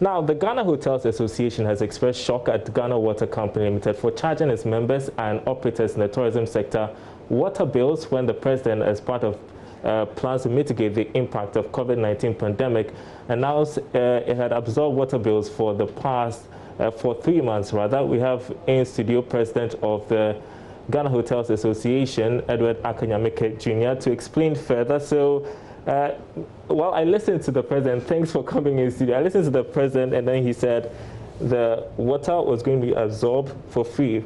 Now, the Ghana Hotels Association has expressed shock at Ghana Water Company Limited for charging its members and operators in the tourism sector water bills when the president, as part of plans to mitigate the impact of COVID-19 pandemic, announced it had absorbed water bills for the past, for 3 months rather. We have in studio president of the Ghana Hotels Association, Edward Akanyamike Jr., to explain further. So, well, I listened to the president. Thanks for coming in studio. I listened to the president, and then he said the water was going to be absorbed for free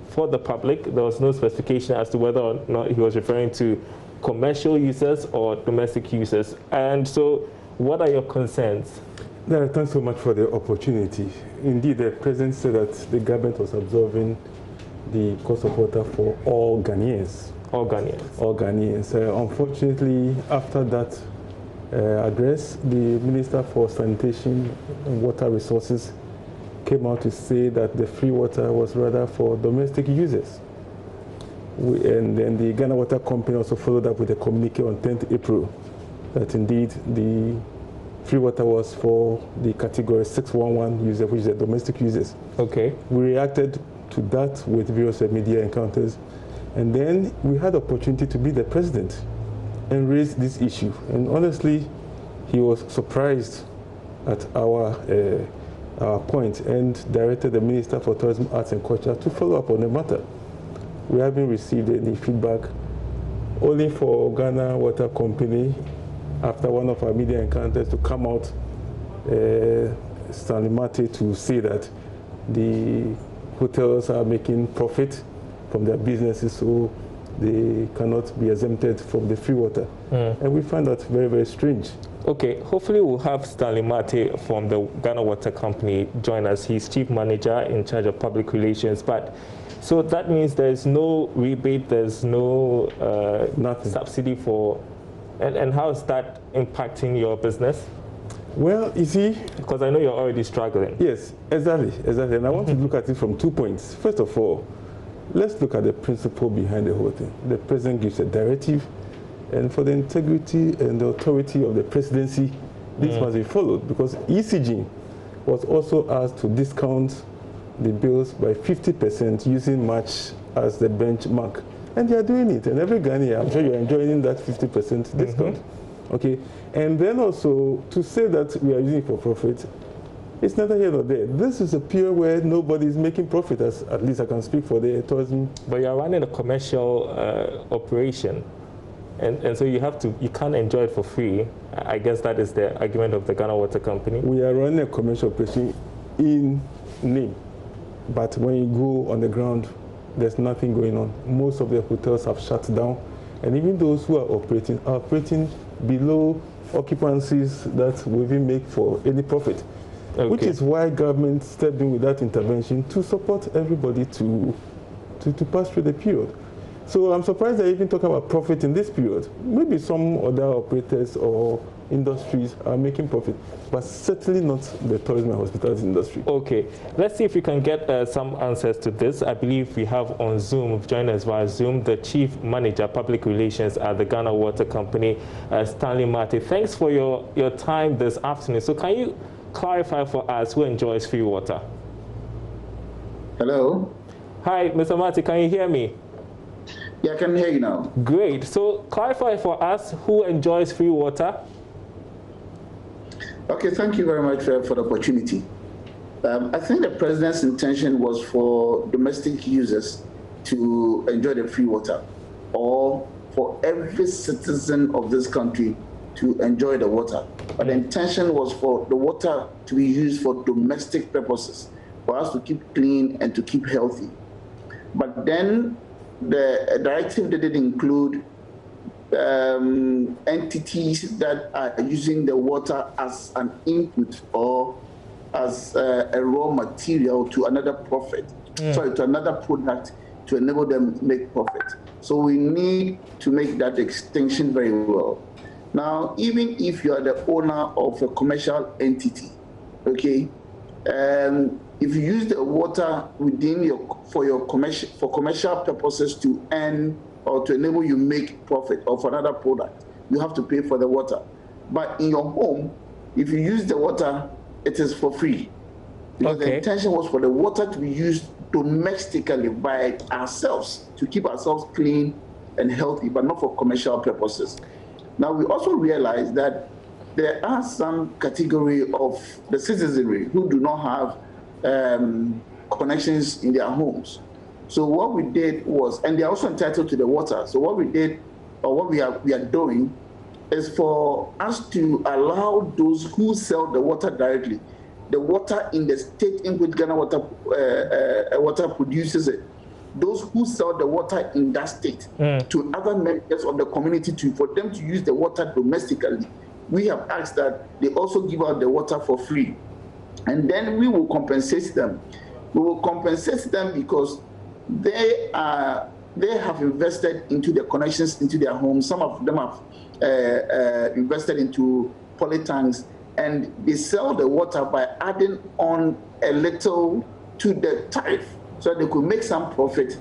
for the public. There was no specification as to whether or not he was referring to commercial users or domestic users. And so, what are your concerns? Thanks so much for the opportunity. Indeed, the president said that the government was absorbing the cost of water for all Ghanaians. All Ghanaians. All Ghanaians. Unfortunately, after that address, the Minister for Sanitation and Water Resources came out to say that the free water was rather for domestic users. And then the Ghana Water Company also followed up with a communique on 10th April that indeed the free water was for the category 611 user, which is the domestic users. Okay. We reacted to that with various media encounters, and then we had the opportunity to meet the president and raise this issue. And honestly, he was surprised at our point and directed the Minister for Tourism, Arts and Culture to follow up on the matter. We haven't received any feedback, only for Ghana Water Company, after one of our media encounters, to come out, Stanley Mate, to say that the hotels are making profit from their businesses, so they cannot be exempted from the free water. And we find that very, very strange. Okay, hopefully we'll have Stanley Mate from the Ghana Water Company join us. He's chief manager in charge of public relations. But so that means there's no rebate, there's no subsidy for, and how is that impacting your business? Well, you see, because I know you're already struggling. Yes, exactly. And I want to look at it from 2 points. First of all, let's look at the principle behind the whole thing. The president gives a directive, and for the integrity and the authority of the presidency, this must be followed, because ECG was also asked to discount the bills by 50% using March as the benchmark. And they are doing it, and every Ghanaian, I'm sure you're enjoying that 50% discount. Okay, and then also to say that we are using it for profit, it's neither here nor there. This is a period where nobody is making profit, as at least I can speak for the tourism. But you're running a commercial operation, and so you can't enjoy it for free. I guess that is the argument of the Ghana Water Company. We are running a commercial operation in name, but when you go on the ground, there's nothing going on. Most of the hotels have shut down, and even those who are operating below occupancies that we even make for any profit. Okay. Which is why government stepped in with that intervention to support everybody to pass through the period. So I'm surprised they're even talking about profit in this period. Maybe some other operators or industries are making profit, but certainly not the tourism and hospitality industry. Okay, let's see if we can get some answers to this. I believe we have on Zoom, join us via Zoom, the Chief Manager, Public Relations at the Ghana Water Company, Stanley Mate. Thanks for your time this afternoon. So can you clarify for us who enjoys free water? Hello? Hi, Mr. Mate, can you hear me? Yeah, I can hear you now. Great. So clarify for us who enjoys free water. Okay, thank you very much for the opportunity. I think the president's intention was for domestic users to enjoy the free water, or for every citizen of this country to enjoy the water. But the intention was for the water to be used for domestic purposes, for us to keep clean and to keep healthy. But then the directive didn't include entities that are using the water as an input or as a raw material to another to another product to enable them to make profit. So we need to make that distinction very well. Now, even if you are the owner of a commercial entity, okay, if you use the water within for commercial purposes to earn or to enable you make profit or for another product, you have to pay for the water. But in your home, if you use the water it is for free. Because the intention was for the water to be used domestically by ourselves, to keep ourselves clean and healthy, but not for commercial purposes. Now, we also realize that there are some category of the citizenry who do not have connections in their homes. So what we did was, and they're also entitled to the water. So what we did, or what we are doing, is for us to allow those who sell the water directly, the water in the state in which Ghana Water produces it, those who sell the water in that state to other members of the community for them to use the water domestically, we have asked that they also give out the water for free. And then we will compensate them. We will compensate them because they have invested into the connections into their homes. Some of them have invested into polytanks, and they sell the water by adding on a little to the tariff, so they could make some profit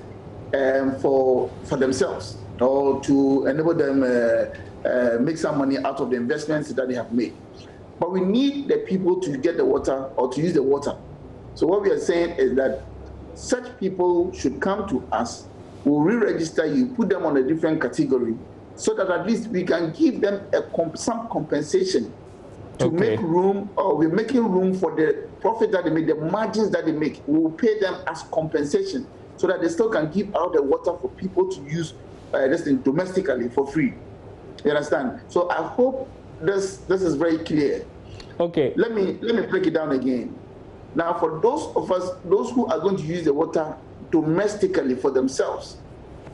for themselves, or to enable them make some money out of the investments that they have made. But we need the people to get the water or to use the water. So what we are saying is that such people should come to us. We'll re-register you, put them on a different category, so that at least we can give them some compensation to make room, or we're making room for the profit that they make, the margins that they make. We'll pay them as compensation so that they still can give out the water for people to use this thing domestically for free. You understand? So I hope this is very clear. Okay. Let me break it down again. Now, for those of us, those who are going to use the water domestically for themselves,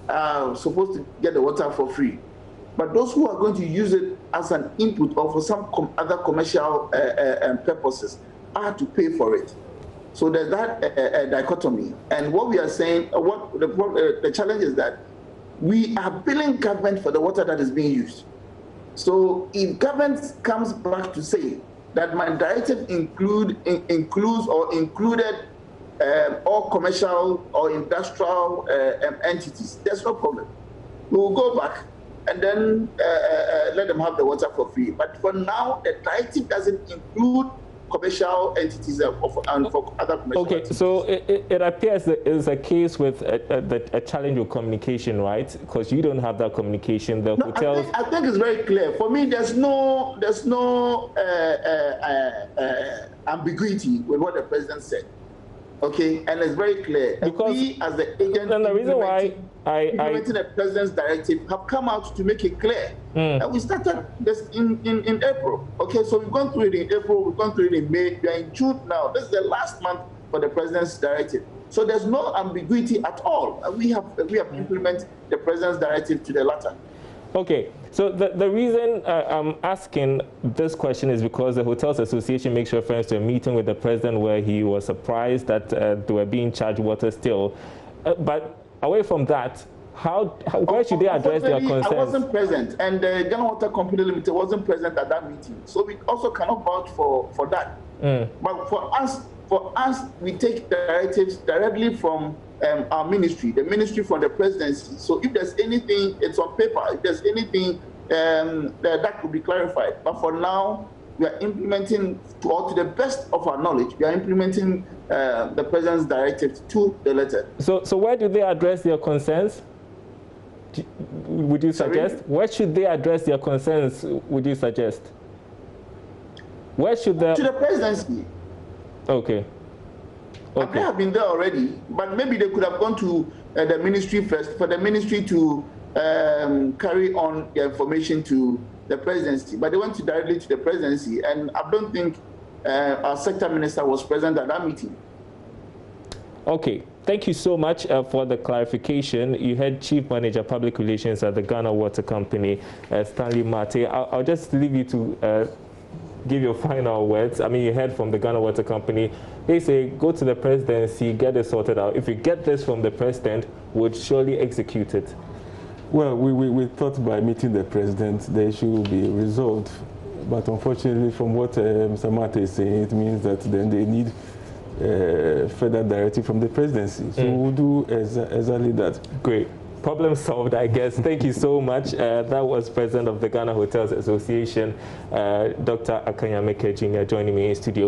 are supposed to get the water for free. But those who are going to use it as an input or for some other commercial purposes are to pay for it. So there's that dichotomy. And what we are saying, the challenge is that we are billing government for the water that is being used. So if government comes back to say that my directive includes or included all commercial or industrial entities, there's no problem. We will go back and then let them have the water for free. But for now, the directive doesn't include commercial entities and for other commercial entities. So it appears that it's a case with a challenge with communication, right? Because you don't have that communication. The hotels. I think it's very clear. For me, there's no ambiguity with what the president said. Okay, and it's very clear. Because we, as the agent, and the reason why implementing the president's directive, have come out to make it clear. And we started this in April. Okay, so we've gone through it in April, we've gone through it in May, we are in June now. This is the last month for the president's directive. So there's no ambiguity at all. We have implemented the president's directive to the letter. Okay, so the reason I'm asking this question is because the Hotels Association makes reference to a meeting with the president where he was surprised that they were being charged water still. But away from that, where should they address their concerns? I wasn't present, and the Ghana Water Company Limited wasn't present at that meeting. So we also cannot vouch for that. But for us, we take directives directly from our ministry, the ministry from the presidency. So if there's anything, it's on paper. If there's anything that could be clarified. But for now, we are implementing, to the best of our knowledge, we are implementing the president's directive to the letter. So where do they address their concerns? Would you suggest? Sorry? Where should they address their concerns, would you suggest? Where should they... To the presidency. Okay. They have been there already, but maybe they could have gone to the ministry first, for the ministry to carry on the information to the presidency. But they went directly to the presidency, and I don't think our sector minister was present at that meeting. Okay, thank you so much for the clarification. You had Chief Manager Public Relations at the Ghana Water Company, Stanley Mate. I'll just leave you to give your final words. I mean, you heard from the Ghana Water Company. They say, go to the presidency, get it sorted out. If you get this from the president, would surely execute it. Well, we thought by meeting the president, the issue will be resolved. But unfortunately, from what Mr. Mate is saying, it means that then they need further directive from the presidency. So we'll do exactly that. Great. Problem solved, I guess. Thank you so much. That was President of the Ghana Hotels Association, Dr. Akanyameke Jr., joining me in studio.